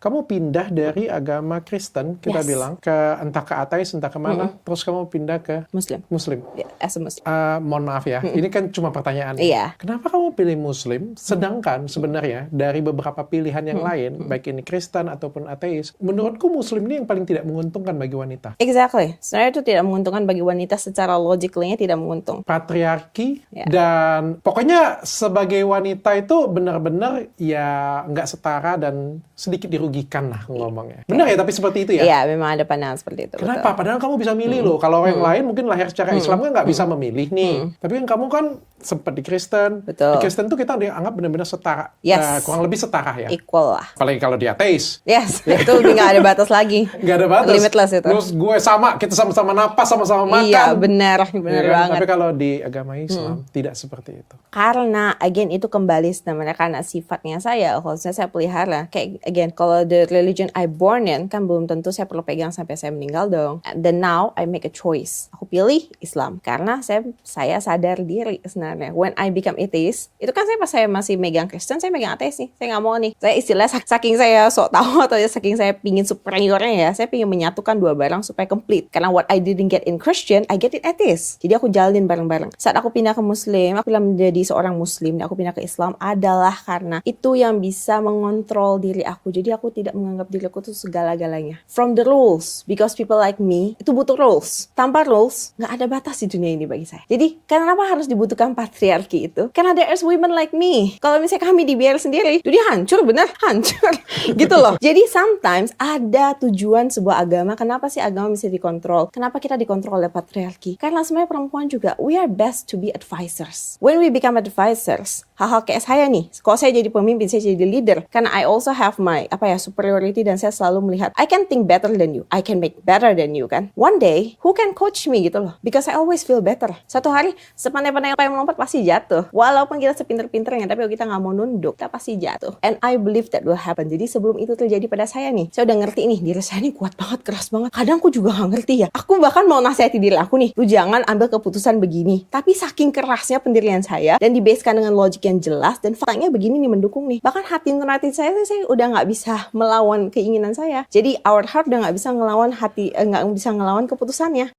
kamu pindah dari agama Kristen, kita Yes. bilang, ke entah ke ateis, entah kemana, terus kamu pindah ke Muslim. Muslim. Yeah, as a Muslim. Mohon maaf ya, ini kan cuma pertanyaan. Iya. Kenapa kamu pilih Muslim, sedangkan sebenarnya dari beberapa pilihan yang lain, baik ini Kristen ataupun ateis, menurutku Muslim ini yang paling tidak menguntungkan bagi wanita. Exactly. Sebenarnya itu tidak menguntungkan bagi wanita secara logically-nya tidak menguntung. Patriarki, Ya. dan pokoknya sebagai wanita itu benar-benar ya nggak setara dan sedikit dirugikan lah ngomongnya. Benar ya, tapi seperti itu ya? Iya, memang ada pandangan seperti itu. Kenapa? Padahal kamu bisa milih loh. Kalau yang lain mungkin lahir secara Islam kan nggak bisa memilih nih. Tapi kan kamu kan sempat di Kristen. Betul. Di Kristen tuh kita dianggap benar-benar setara. Yes. Kurang lebih setara ya. Equal lah. Apalagi kalau di ateis. Yes, itu lebih nggak ada batas lagi. Nggak ada batas. Limitless itu. Terus gue sama, kita sama-sama napas, sama-sama makan. Iya, benar Iya kan? banget. Tapi kalau di agama Islam tidak seperti itu. Karena, again, itu kembali sebenarnya karena sifatnya saya, khususnya saya pelihara. Kayak, again, kalau the religion I born in, kan belum tentu saya perlu pegang sampai saya meninggal dong. Then now, I make a choice. Aku pilih Islam. Karena saya sadar diri sebenarnya. When I become atheist, itu kan pas saya masih megang Kristen, saya megang ateis nih. Saya nggak mau nih. Saya istilahnya saking saya sok tahu atau saking saya pingin superiornya ya, saya pingin menyatukan dua barang supaya complete. Karena what I didn't get in Christian, I get it atheist. Jadi aku jalanin bareng-bareng. Saat aku pindah ke Muslim, aku bilang menjadi seorang Muslim, dan aku pindah ke Islam adalah karena itu yang bisa mengontrol diri aku. Jadi aku tidak menganggap diri aku itu segala-galanya. From the rules, because people like me, itu butuh rules. Tanpa rules, nggak ada batas di dunia ini bagi saya. Jadi, kenapa harus dibutuhkan patriarki itu? Karena there is women like me. Kalau misalnya kami dibiarkan sendiri, dunia hancur, bener? Hancur. Gitu loh. Jadi, sometimes ada tujuan sebuah agama. Kenapa sih agama bisa dikontrol? Kenapa kita dikontrol oleh patriarki? Karena sebenarnya perempuan juga, we are best to be advisors. When we become advisors, hal-hal kayak saya nih, kalau saya jadi pemimpin, saya jadi leader, karena I also have my superiority, dan saya selalu melihat I can think better than you, I can make better than you kan. One day, who can coach me gitu loh, because I always feel better. Satu hari, sepandai-pandai yang melompat pasti jatuh. Walaupun kita sepinter-pinternya, tapi kalau kita nggak mau nunduk, kita pasti jatuh. And I believe that will happen. Jadi sebelum itu terjadi pada saya nih, saya udah ngerti nih, diri saya nih kuat banget, keras banget. Kadang aku juga nggak ngerti ya. Aku bahkan mau nasihati diri aku nih, lu jangan ambil keputusan begini. Tapi saking kerasnya pendirian saya, dan dibasekan dengan logik yang jelas, dan faktanya begini nih mendukung nih. Bahkan hati nurani saya udah nggak bisa melawan keinginan saya. Jadi our heart udah nggak bisa ngelawan hati, nggak bisa ngelawan keputusannya.